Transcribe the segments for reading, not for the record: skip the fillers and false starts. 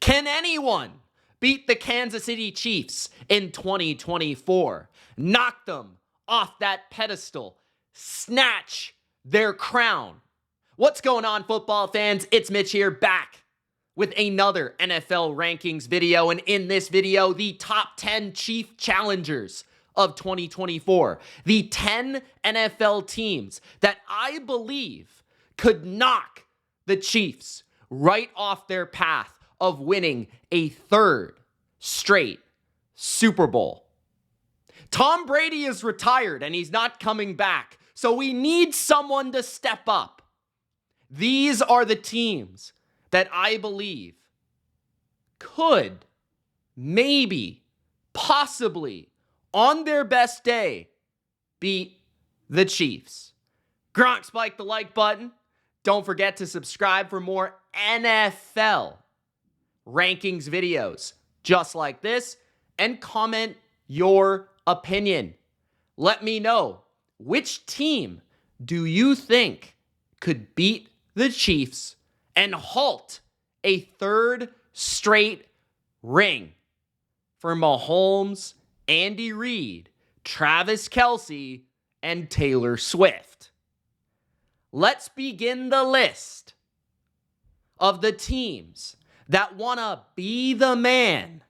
Can anyone beat the Kansas City Chiefs in 2024? Knock them off that pedestal. Snatch their crown. What's going on, football fans? It's Mitch here, back with another NFL rankings video. And in this video, the top 10 Chief challengers of 2024. The 10 NFL teams that I believe could knock the Chiefs right off their path of winning a third straight Super Bowl. Tom Brady is retired and he's not coming back, so we need someone to step up. These are the teams that I believe could, maybe, possibly, on their best day, beat the Chiefs. Gronk, spike the like button. Don't forget to subscribe for more NFL rankings videos just like this, and comment your opinion. Let me know, which team do you think could beat the Chiefs and halt a third straight ring for Mahomes, Andy Reid, Travis Kelce, and Taylor Swift? Let's begin the list of the teams that want to be the man.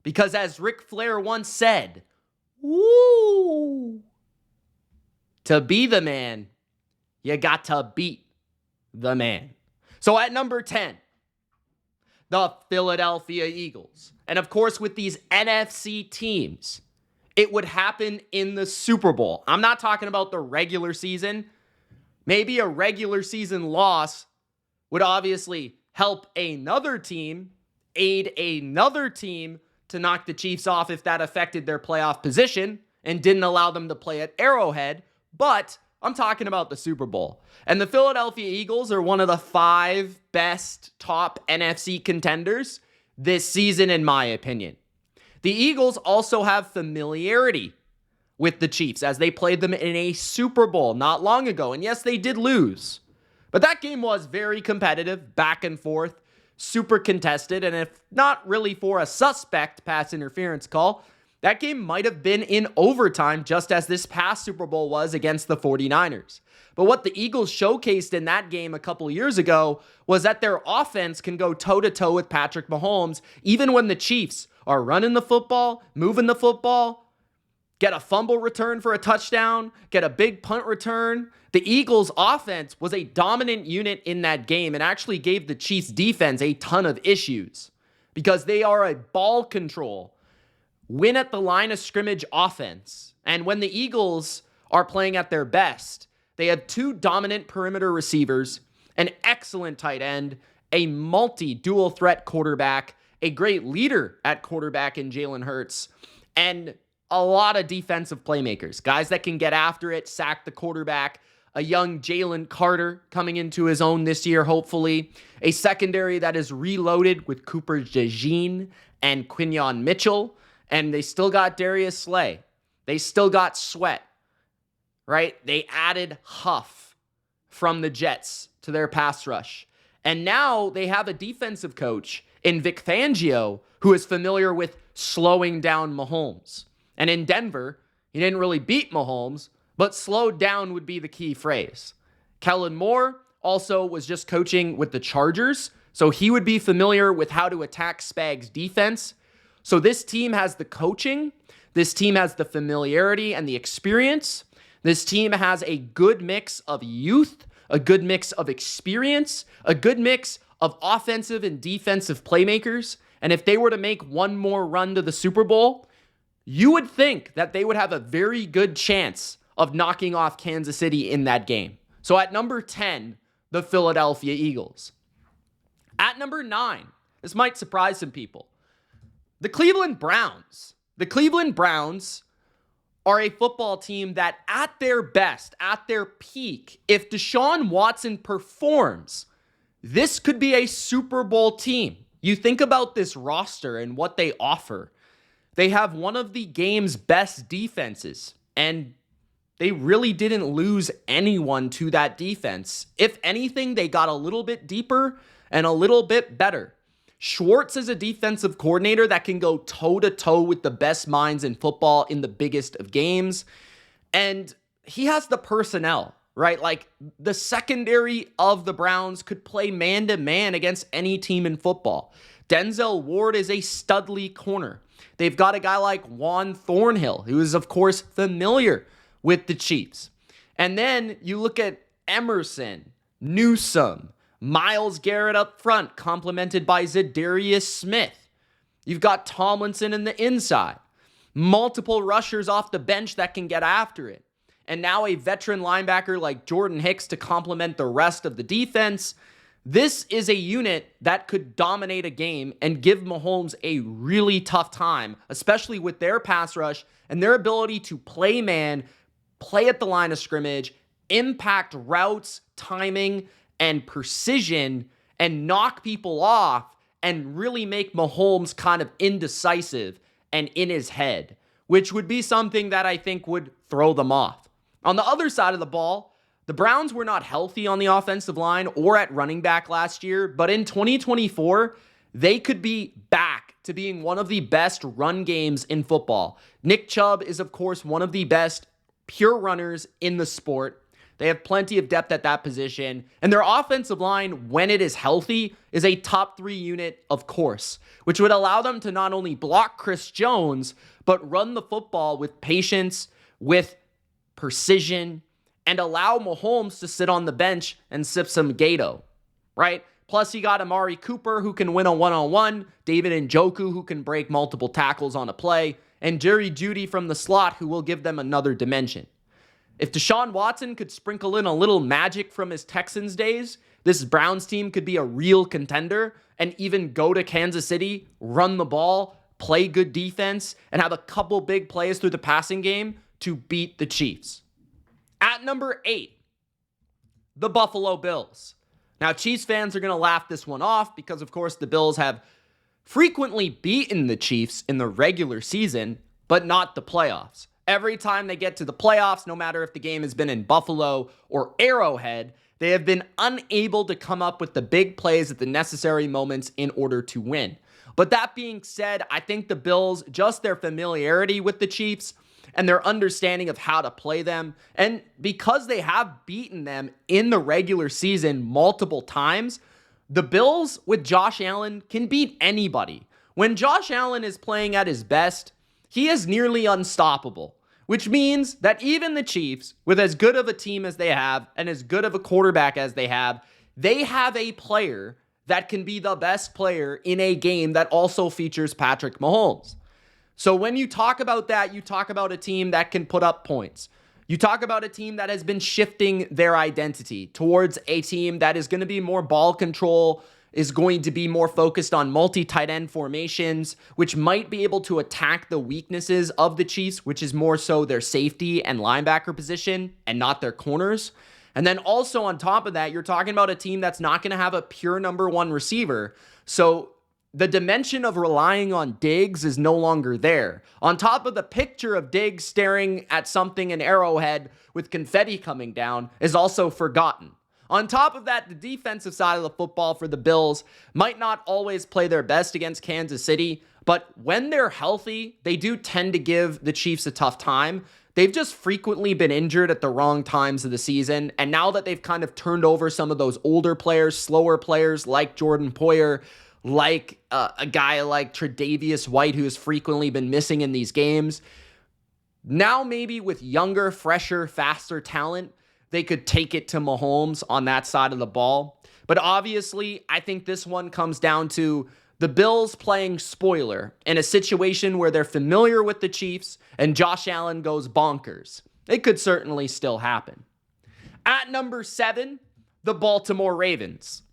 Because as Ric Flair once said, woo, to be the man, you got to beat the man. So at number 10, the Philadelphia Eagles. And of course, with these NFC teams, it would happen in the Super Bowl. I'm not talking about the regular season. Maybe a regular season loss would obviously help another team, aid another team to knock the Chiefs off if that affected their playoff position and didn't allow them to play at Arrowhead. But I'm talking about the Super Bowl. And the Philadelphia Eagles are one of the 5 best top NFC contenders this season, in my opinion. The Eagles also have familiarity with the Chiefs as they played them in a Super Bowl not long ago. And yes, they did lose. But that game was very competitive, back and forth, super contested. And if not really for a suspect pass interference call, that game might have been in overtime, just as this past Super Bowl was against the 49ers. But what the Eagles showcased in that game a couple years ago was that their offense can go toe-to-toe with Patrick Mahomes, even when the Chiefs are running the football, moving the football, get a fumble return for a touchdown, get a big punt return. The Eagles' offense was a dominant unit in that game and actually gave the Chiefs' defense a ton of issues because they are a ball control, win at the line of scrimmage offense. And when the Eagles are playing at their best, they have 2 dominant perimeter receivers, an excellent tight end, a multi-dual threat quarterback, a great leader at quarterback in Jalen Hurts, and a lot of defensive playmakers, guys that can get after it, sack the quarterback, a young Jalen Carter coming into his own this year, hopefully, a secondary that is reloaded with Cooper DeJean and Quinyon Mitchell, and they still got Darius Slay. They still got Sweat, right? They added Huff from the Jets to their pass rush. And now they have a defensive coach in Vic Fangio who is familiar with slowing down Mahomes. And in Denver, he didn't really beat Mahomes, but slowed down would be the key phrase. Kellen Moore also was just coaching with the Chargers, so he would be familiar with how to attack Spags' defense. So this team has the coaching, this team has the familiarity and the experience. This team has a good mix of youth, a good mix of experience, a good mix of offensive and defensive playmakers. And if they were to make one more run to the Super Bowl, you would think that they would have a very good chance of knocking off Kansas City in that game. So at number 10, the Philadelphia Eagles. At number 9, this might surprise some people, the Cleveland Browns. The Cleveland Browns are a football team that at their best, at their peak, if Deshaun Watson performs, this could be a Super Bowl team. You think about this roster and what they offer. They have one of the game's best defenses, and they really didn't lose anyone to that defense. If anything, they got a little bit deeper and a little bit better. Schwartz is a defensive coordinator that can go toe-to-toe with the best minds in football in the biggest of games. And he has the personnel, right? Like, the secondary of the Browns could play man-to-man against any team in football. Denzel Ward is a studly corner. They've got a guy like Juan Thornhill, who is, of course, familiar with the Chiefs. And then you look at Emerson, Newsome, Myles Garrett up front, complemented by Zadarius Smith. You've got Tomlinson in the inside. Multiple rushers off the bench that can get after it. And now a veteran linebacker like Jordan Hicks to complement the rest of the defense. This is a unit that could dominate a game and give Mahomes a really tough time, especially with their pass rush and their ability to play man, play at the line of scrimmage, impact routes, timing, and precision, and knock people off and really make Mahomes kind of indecisive and in his head, which would be something that I think would throw them off. On the other side of the ball, the Browns were not healthy on the offensive line or at running back last year, but in 2024, they could be back to being one of the best run games in football. Nick Chubb is, of course, one of the best pure runners in the sport. They have plenty of depth at that position, and their offensive line, when it is healthy, is a top 3 unit, of course, which would allow them to not only block Chris Jones, but run the football with patience, with precision, and allow Mahomes to sit on the bench and sip some Gato, right? Plus, you got Amari Cooper, who can win a one-on-one, David Njoku, who can break multiple tackles on a play, and Jerry Jeudy from the slot, who will give them another dimension. If Deshaun Watson could sprinkle in a little magic from his Texans days, this Browns team could be a real contender and even go to Kansas City, run the ball, play good defense, and have a couple big plays through the passing game to beat the Chiefs. At number 8, the Buffalo Bills. Now, Chiefs fans are going to laugh this one off because, of course, the Bills have frequently beaten the Chiefs in the regular season, but not the playoffs. Every time they get to the playoffs, no matter if the game has been in Buffalo or Arrowhead, they have been unable to come up with the big plays at the necessary moments in order to win. But that being said, I think the Bills, just their familiarity with the Chiefs and their understanding of how to play them, and because they have beaten them in the regular season multiple times, the Bills with Josh Allen can beat anybody. When Josh Allen is playing at his best, he is nearly unstoppable, which means that even the Chiefs, with as good of a team as they have and as good of a quarterback as they have a player that can be the best player in a game that also features Patrick Mahomes. So when you talk about that, you talk about a team that can put up points. You talk about a team that has been shifting their identity towards a team that is going to be more ball control, is going to be more focused on multi-tight end formations, which might be able to attack the weaknesses of the Chiefs, which is more so their safety and linebacker position and not their corners. And then also on top of that, you're talking about a team that's not going to have a pure number 1 receiver. So the dimension of relying on Diggs is no longer there. On top of the picture of Diggs staring at something in Arrowhead with confetti coming down is also forgotten. On top of that, the defensive side of the football for the Bills might not always play their best against Kansas City, but when they're healthy, they do tend to give the Chiefs a tough time. They've just frequently been injured at the wrong times of the season, and now that they've kind of turned over some of those older players, slower players like Jordan Poyer, like a guy like Tre'Davious White, who has frequently been missing in these games, now maybe with younger, fresher, faster talent, they could take it to Mahomes on that side of the ball. But obviously, I think this one comes down to the Bills playing spoiler in a situation where they're familiar with the Chiefs and Josh Allen goes bonkers. It could certainly still happen. At number 7, the Baltimore Ravens.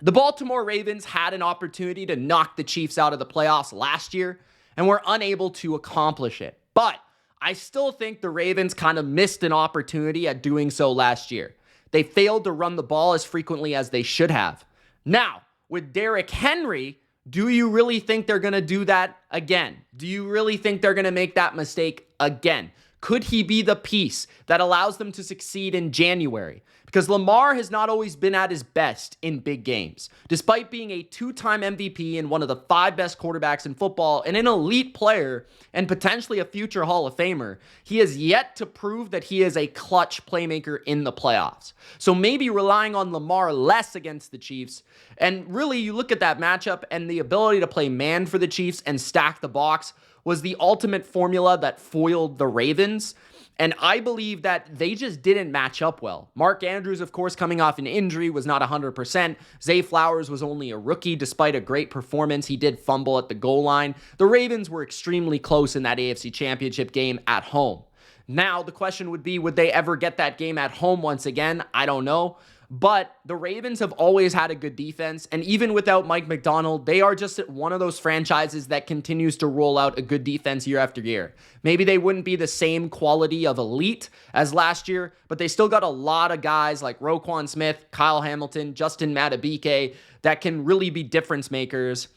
The Baltimore Ravens had an opportunity to knock the Chiefs out of the playoffs last year and were unable to accomplish it. But I still think the Ravens kind of missed an opportunity at doing so last year. They failed to run the ball as frequently as they should have. Now, with Derrick Henry, do you really think they're going to do that again? Do you really think they're going to make that mistake again? Could he be the piece that allows them to succeed in January? because Lamar has not always been at his best in big games. Despite being a 2-time MVP and one of the 5 best quarterbacks in football and an elite player and potentially a future Hall of Famer, he has yet to prove that he is a clutch playmaker in the playoffs. So maybe relying on Lamar less against the Chiefs. And really, you look at that matchup and the ability to play man for the Chiefs and stack the box was the ultimate formula that foiled the Ravens. And I believe that they just didn't match up well. Mark Andrews, of course, coming off an injury, was not 100%. Zay Flowers was only a rookie despite a great performance. He did fumble at the goal line. The Ravens were extremely close in that AFC Championship game at home. Now, the question would be, would they ever get that game at home once again? I don't know. But the Ravens have always had a good defense, and even without Mike Macdonald, they are just one of those franchises that continues to roll out a good defense year after year. Maybe they wouldn't be the same quality of elite as last year, but they still got a lot of guys like Roquan Smith, Kyle Hamilton, Justin Madubuike that can really be difference makers.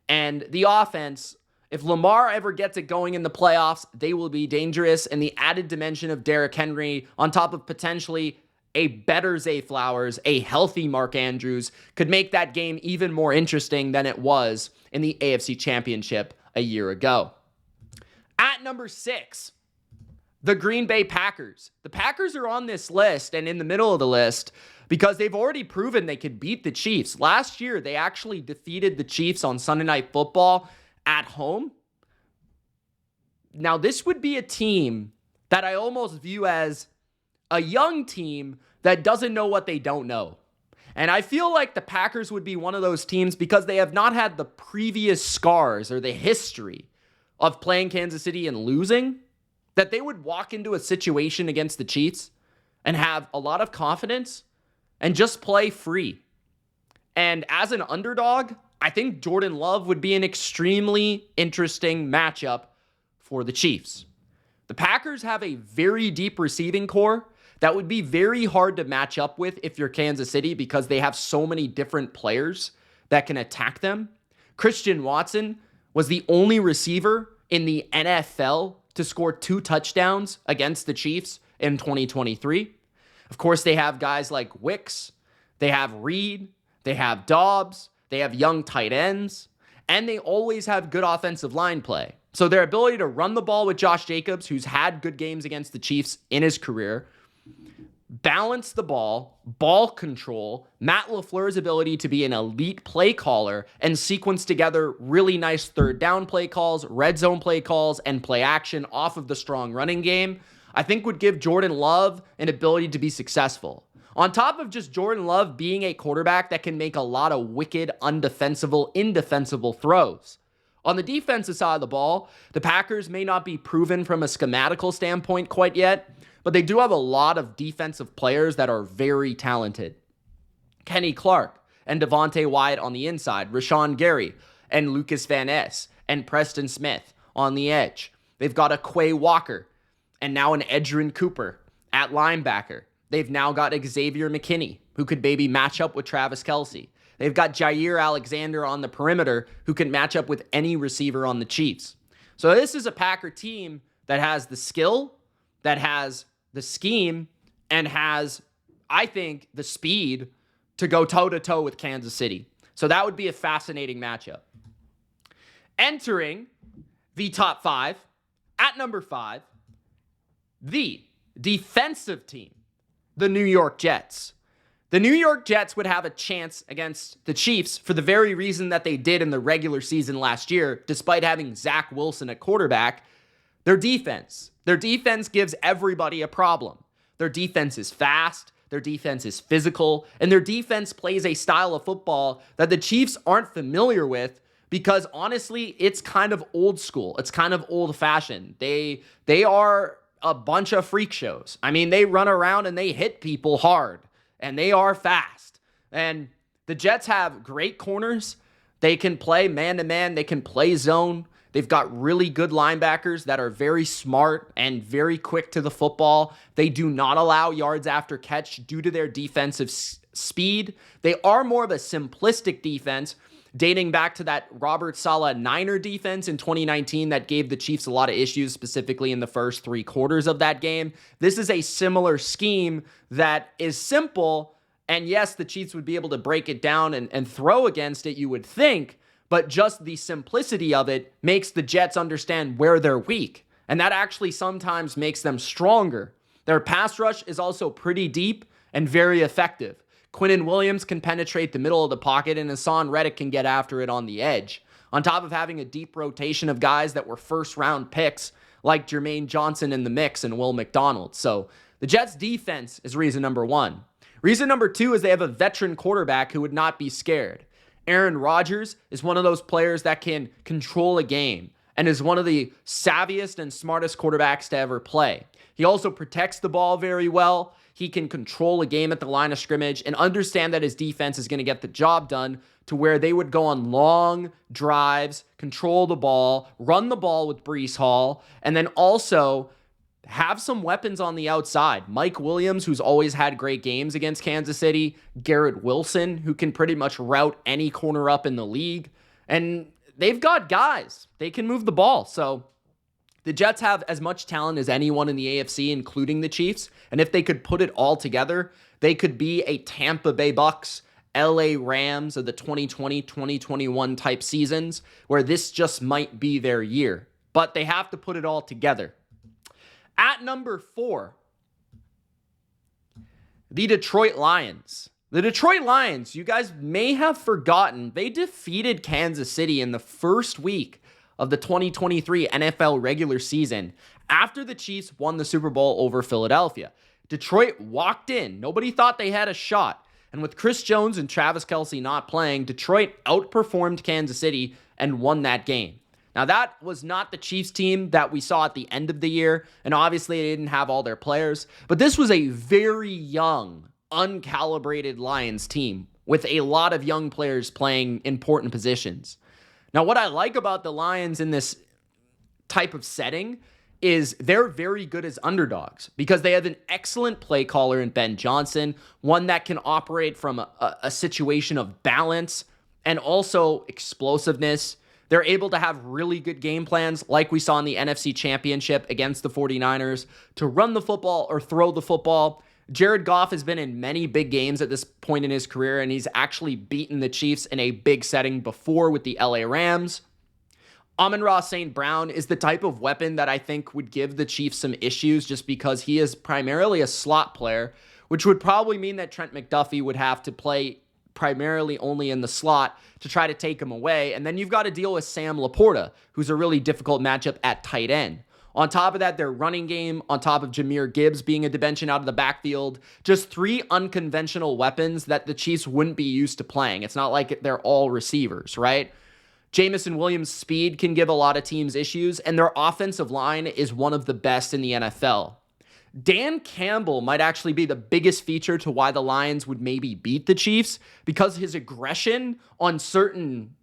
And the offense, if Lamar ever gets it going in the playoffs, they will be dangerous, and the added dimension of Derrick Henry on top of potentially a better Zay Flowers, a healthy Mark Andrews, could make that game even more interesting than it was in the AFC Championship a year ago. At number 6, the Green Bay Packers. The Packers are on this list and in the middle of the list because they've already proven they could beat the Chiefs. Last year, they actually defeated the Chiefs on Sunday Night Football at home. Now, this would be a team that I almost view as a young team that doesn't know what they don't know. And I feel like the Packers would be one of those teams because they have not had the previous scars or the history of playing Kansas City and losing, that they would walk into a situation against the Chiefs and have a lot of confidence and just play free. And as an underdog, I think Jordan Love would be an extremely interesting matchup for the Chiefs. The Packers have a very deep receiving core that would be very hard to match up with if you're Kansas City because they have so many different players that can attack them. Christian Watson was the only receiver in the NFL to score 2 touchdowns against the Chiefs in 2023. Of course, they have guys like Wicks, they have Reed, they have Dobbs, they have young tight ends, and they always have good offensive line play. So their ability to run the ball with Josh Jacobs, who's had good games against the Chiefs in his career, balance the ball control, Matt LaFleur's ability to be an elite play caller and sequence together really nice third down play calls, red zone play calls, and play action off of the strong running game, I think would give Jordan Love an ability to be successful. On top of just Jordan Love being a quarterback that can make a lot of wicked, undefensible, indefensible throws. On the defensive side of the ball, the Packers may not be proven from a schematical standpoint quite yet, but they do have a lot of defensive players that are very talented. Kenny Clark and Devontae Wyatt on the inside, Rashawn Gary and Lucas Van Ness and Preston Smith on the edge. They've got a Quay Walker and now an Edgerrin Cooper at linebacker. They've now got Xavier McKinney, who could maybe match up with Travis Kelce. They've got Jair Alexander on the perimeter, who can match up with any receiver on the Chiefs. So this is a Packer team that has the skill, that has the scheme, and has, I think, the speed to go toe-to-toe with Kansas City. So that would be a fascinating matchup. Entering the top 5, at number 5, the defensive team, the New York Jets. The New York Jets would have a chance against the Chiefs for the very reason that they did in the regular season last year, despite having Zach Wilson at quarterback. Their defense. Their defense gives everybody a problem. Their defense is fast, their defense is physical, and their defense plays a style of football that the Chiefs aren't familiar with because, honestly, it's kind of old school. It's kind of old-fashioned. They are a bunch of freak shows. I mean, they run around and they hit people hard, and they are fast. And the Jets have great corners. They can play man-to-man. They can play zone. They've got really good linebackers that are very smart and very quick to the football. They do not allow yards after catch due to their defensive speed. They are more of a simplistic defense dating back to that Robert Saleh Niner defense in 2019 that gave the Chiefs a lot of issues, specifically in the first 3 quarters of that game. This is a similar scheme that is simple, and yes, the Chiefs would be able to break it down and throw against it, you would think, but just the simplicity of it makes the Jets understand where they're weak, and that actually sometimes makes them stronger. Their pass rush is also pretty deep and very effective. Quinnen Williams can penetrate the middle of the pocket, and Hassan Reddick can get after it on the edge. On top of having a deep rotation of guys that were first-round picks, like Jermaine Johnson in the mix and Will McDonald. So the Jets' defense is reason number 1. Reason number 2 is they have a veteran quarterback who would not be scared. Aaron Rodgers is one of those players that can control a game and is one of the savviest and smartest quarterbacks to ever play. He also protects the ball very well. He can control a game at the line of scrimmage and understand that his defense is going to get the job done to where they would go on long drives, control the ball, run the ball with Breece Hall, and then also have some weapons on the outside. Mike Williams, who's always had great games against Kansas City. Garrett Wilson, who can pretty much route any corner up in the league. And they've got guys. They can move the ball. So the Jets have as much talent as anyone in the AFC, including the Chiefs. And if they could put it all together, they could be a Tampa Bay Bucks, LA Rams of the 2020-2021 type seasons, where this just might be their year. But they have to put it all together. At number 4, the Detroit Lions. The Detroit Lions, you guys may have forgotten, they defeated Kansas City in the first week of the 2023 NFL regular season after the Chiefs won the Super Bowl over Philadelphia. Detroit walked in. Nobody thought they had a shot. And with Chris Jones and Travis Kelce not playing, Detroit outperformed Kansas City and won that game. Now, that was not the Chiefs team that we saw at the end of the year, and obviously they didn't have all their players, but this was a very young, uncalibrated Lions team with a lot of young players playing important positions. Now, what I like about the Lions in this type of setting is they're very good as underdogs because they have an excellent play caller in Ben Johnson, one that can operate from a situation of balance and also explosiveness. They're able to have really good game plans like we saw in the NFC Championship against the 49ers to run the football or throw the football. Jared Goff has been in many big games at this point in his career, and he's actually beaten the Chiefs in a big setting before with the LA Rams. Amon-Ra St. Brown is the type of weapon that I think would give the Chiefs some issues just because he is primarily a slot player, which would probably mean that Trent McDuffie would have to play primarily only in the slot to try to take him away. And then you've got to deal with Sam Laporta, who's a really difficult matchup at tight end. On top of that, their running game, on top of Jahmyr Gibbs being a dimension out of the backfield, just 3 unconventional weapons that the Chiefs wouldn't be used to playing. It's not like they're all receivers, right? Jamison Williams' speed can give a lot of teams issues, and their offensive line is one of the best in the NFL. Dan Campbell might actually be the biggest feature to why the Lions would maybe beat the Chiefs because his aggression on certain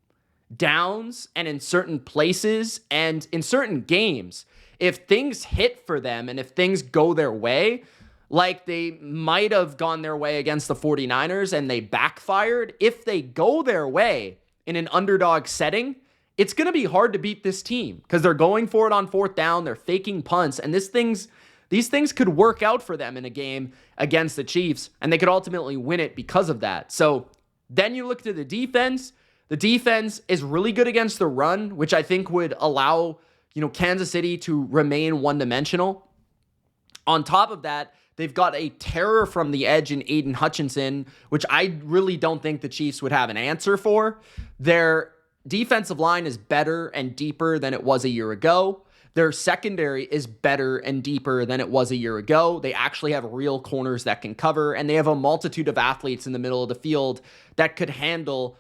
downs and in certain places and in certain games, if things hit for them and if things go their way, like they might have gone their way against the 49ers and they backfired, if they go their way in an underdog setting, it's going to be hard to beat this team because they're going for it on 4th down, they're faking punts, and these things could work out for them in a game against the Chiefs, and they could ultimately win it because of that. So then you look to the defense. The defense is really good against the run, which I think would allow, Kansas City to remain one-dimensional. On top of that, they've got a terror from the edge in Aiden Hutchinson, which I really don't think the Chiefs would have an answer for. Their defensive line is better and deeper than it was a year ago. Their secondary is better and deeper than it was a year ago. They actually have real corners that can cover, and they have a multitude of athletes in the middle of the field that could handle,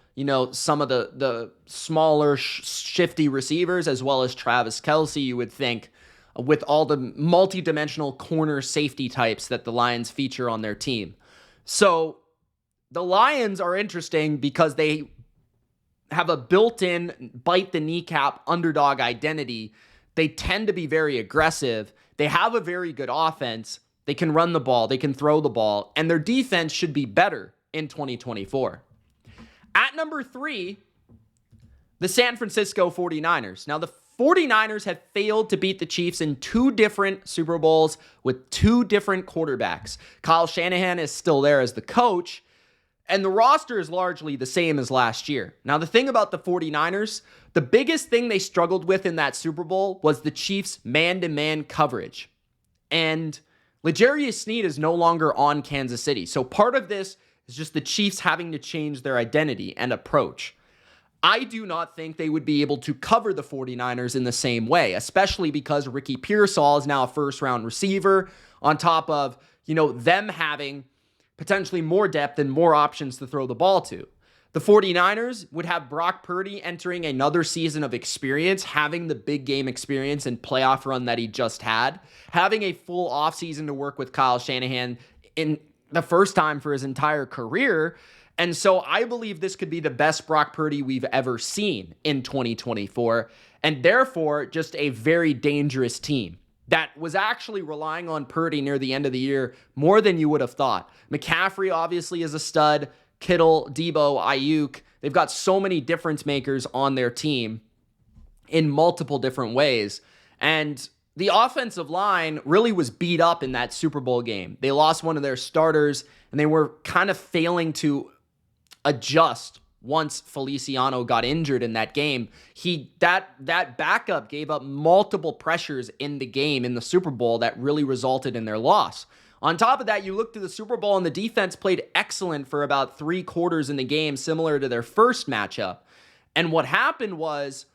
some of the smaller, shifty receivers, as well as Travis Kelce, you would think, with all the multi-dimensional corner safety types that the Lions feature on their team. So the Lions are interesting because they have a built-in bite the kneecap underdog identity. They tend to be very aggressive. They have a very good offense. They can run the ball. They can throw the ball. And their defense should be better in 2024. At number 3, the San Francisco 49ers. Now, the 49ers have failed to beat the Chiefs in 2 different Super Bowls with 2 different quarterbacks. Kyle Shanahan is still there as the coach, and the roster is largely the same as last year. Now, the thing about the 49ers, the biggest thing they struggled with in that Super Bowl was the Chiefs' man-to-man coverage. And L'Jarius Sneed is no longer on Kansas City. So part of this is just the Chiefs having to change their identity and approach. I do not think they would be able to cover the 49ers in the same way, especially because Ricky Pearsall is now a first-round receiver on top of, them having potentially more depth and more options to throw the ball to. The 49ers would have Brock Purdy entering another season of experience, having the big game experience and playoff run that he just had, having a full offseason to work with Kyle Shanahan in the first time for his entire career. And so I believe this could be the best Brock Purdy we've ever seen in 2024, and therefore just a very dangerous team that was actually relying on Purdy near the end of the year more than you would have thought. McCaffrey obviously is a stud. Kittle, Debo, Ayuk. They've got so many difference makers on their team in multiple different ways. And the offensive line really was beat up in that Super Bowl game. They lost one of their starters, and they were kind of failing to adjust once Feliciano got injured in that game. That backup gave up multiple pressures in the game in the Super Bowl that really resulted in their loss. On top of that, you look to the Super Bowl and the defense played excellent for about 3 quarters in the game, similar to their first matchup. And what happened was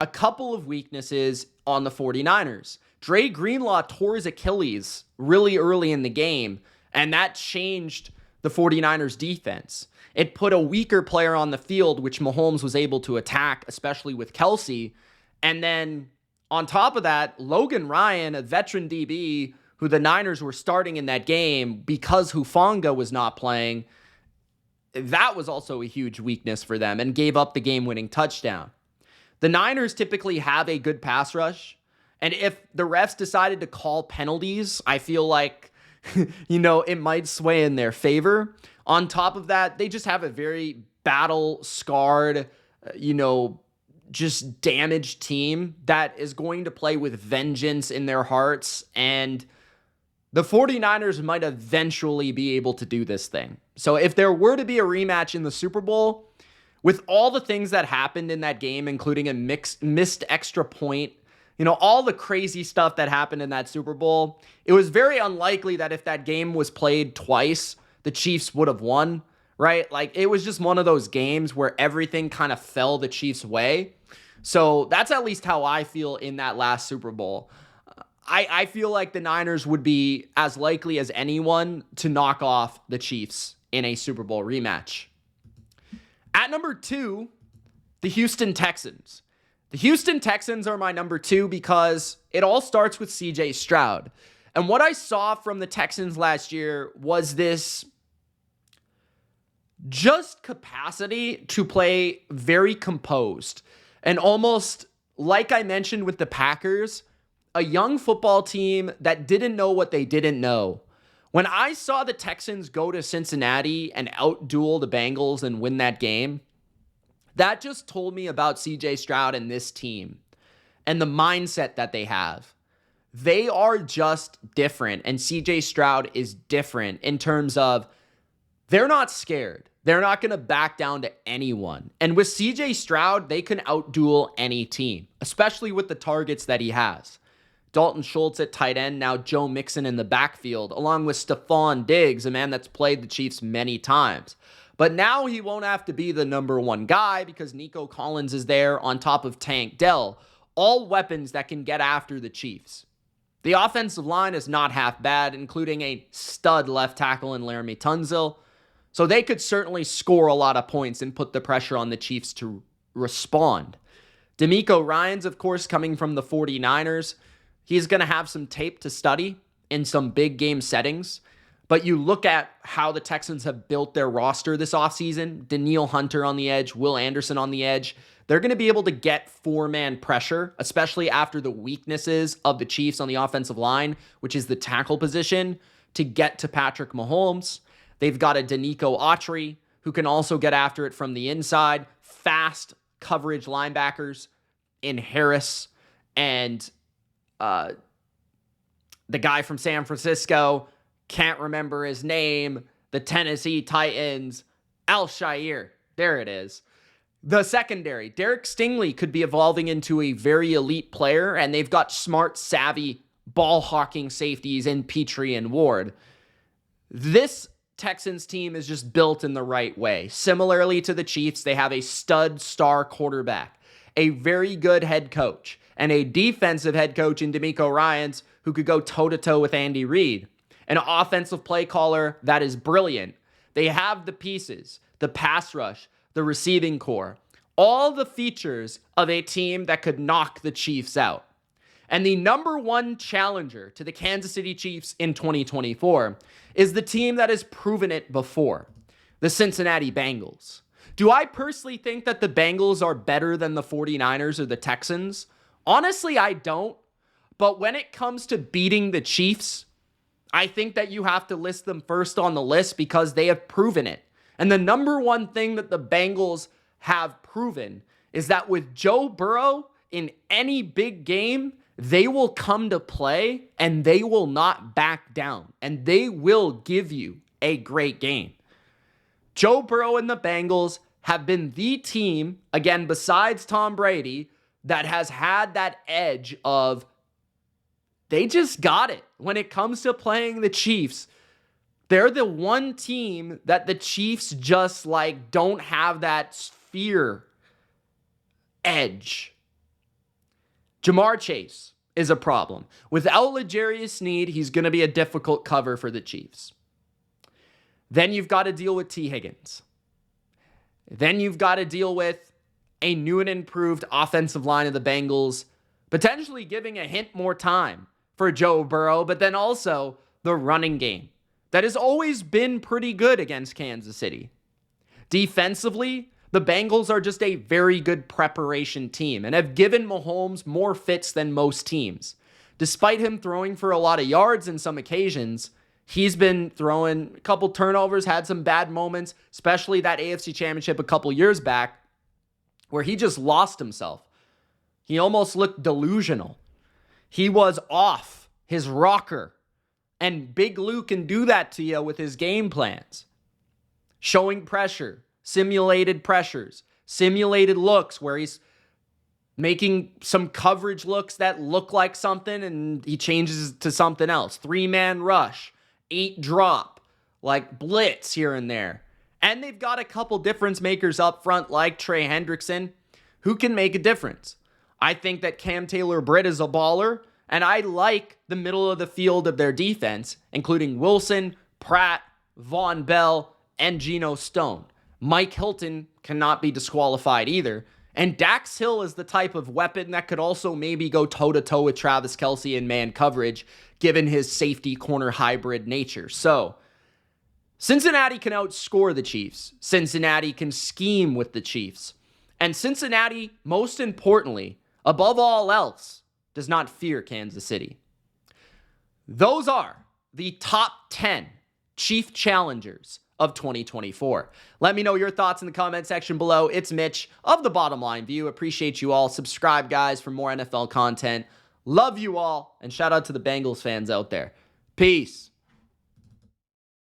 a couple of weaknesses on the 49ers. Dre Greenlaw tore his Achilles really early in the game, and that changed the 49ers defense. It put a weaker player on the field, which Mahomes was able to attack, especially with Kelsey. And then on top of that, Logan Ryan, a veteran DB, who the Niners were starting in that game because Hufanga was not playing, that was also a huge weakness for them and gave up the game-winning touchdown. The Niners typically have a good pass rush, and if the refs decided to call penalties, I feel like, it might sway in their favor. On top of that, they just have a very battle-scarred, just damaged team that is going to play with vengeance in their hearts, and the 49ers might eventually be able to do this thing. So if there were to be a rematch in the Super Bowl, with all the things that happened in that game, including a missed extra point, all the crazy stuff that happened in that Super Bowl, it was very unlikely that if that game was played twice, the Chiefs would have won, right? Like, it was just one of those games where everything kind of fell the Chiefs' way. So that's at least how I feel in that last Super Bowl. I feel like the Niners would be as likely as anyone to knock off the Chiefs in a Super Bowl rematch. At number 2, the Houston Texans. The Houston Texans are my number 2 because it all starts with CJ Stroud. And what I saw from the Texans last year was this just capacity to play very composed. And almost like I mentioned with the Packers, a young football team that didn't know what they didn't know. When I saw the Texans go to Cincinnati and outduel the Bengals and win that game, that just told me about CJ Stroud and this team and the mindset that they have. They are just different, and CJ Stroud is different in terms of they're not scared. They're not going to back down to anyone. And with CJ Stroud, they can outduel any team, especially with the targets that he has. Dalton Schultz at tight end, now Joe Mixon in the backfield, along with Stephon Diggs, a man that's played the Chiefs many times. But now he won't have to be the number 1 guy because Nico Collins is there on top of Tank Dell. All weapons that can get after the Chiefs. The offensive line is not half bad, including a stud left tackle in Laramie Tunsil. So they could certainly score a lot of points and put the pressure on the Chiefs to respond. DeMeco Ryans, of course, coming from the 49ers. He's going to have some tape to study in some big game settings. But you look at how the Texans have built their roster this offseason. Danielle Hunter on the edge, Will Anderson on the edge. They're going to be able to get 4-man pressure, especially after the weaknesses of the Chiefs on the offensive line, which is the tackle position, to get to Patrick Mahomes. They've got a Danico Autry, who can also get after it from the inside. Fast, coverage linebackers in Harris and the guy from San Francisco, can't remember his name, the Tennessee Titans, Al-Shaair. There it is. The secondary, Derek Stingley could be evolving into a very elite player, and they've got smart, savvy, ball-hawking safeties in Petrie and Ward. This Texans team is just built in the right way. Similarly to the Chiefs, they have a stud star quarterback, a very good head coach, and a defensive head coach in DeMeco Ryans who could go toe-to-toe with Andy Reid. An offensive play caller that is brilliant. They have the pieces, the pass rush, the receiving core, all the features of a team that could knock the Chiefs out. And the number one challenger to the Kansas City Chiefs in 2024 is the team that has proven it before, the Cincinnati Bengals. Do I personally think that the Bengals are better than the 49ers or the Texans? Honestly, I don't. But when it comes to beating the Chiefs, I think that you have to list them first on the list because they have proven it. And the number one thing that the Bengals have proven is that with Joe Burrow in any big game, they will come to play and they will not back down and they will give you a great game. Joe Burrow and the Bengals have been the team, again, besides Tom Brady, that has had that edge of they just got it. When it comes to playing the Chiefs, they're the one team that the Chiefs just don't have that fear edge. Jamar Chase is a problem. Without L'Jarius Sneed, he's going to be a difficult cover for the Chiefs. Then you've got to deal with T. Higgins. Then you've got to deal with a new and improved offensive line of the Bengals, potentially giving a hint more time for Joe Burrow, but then also the running game that has always been pretty good against Kansas City. Defensively, the Bengals are just a very good preparation team and have given Mahomes more fits than most teams. Despite him throwing for a lot of yards in some occasions, he's been throwing a couple turnovers, had some bad moments, especially that AFC Championship a couple years back where he just lost himself. He almost looked delusional. He was off his rocker. And Big Lou can do that to you with his game plans. Showing pressure, simulated pressures, simulated looks where he's making some coverage looks that look like something and he changes to something else. 3-man rush, 8 drop, blitz here and there. And they've got a couple difference makers up front like Trey Hendrickson who can make a difference. I think that Cam Taylor-Britt is a baller, and I like the middle of the field of their defense, including Wilson, Pratt, Von Bell, and Geno Stone. Mike Hilton cannot be disqualified either. And Dax Hill is the type of weapon that could also maybe go toe-to-toe with Travis Kelce in man coverage, given his safety corner hybrid nature. So, Cincinnati can outscore the Chiefs. Cincinnati can scheme with the Chiefs. And Cincinnati, most importantly, above all else, does not fear Kansas City. Those are the top 10 Chief challengers of 2024. Let me know your thoughts in the comment section below. It's Mitch of The Bottom Line View. Appreciate you all. Subscribe, guys, for more NFL content. Love you all, and shout out to the Bengals fans out there. Peace.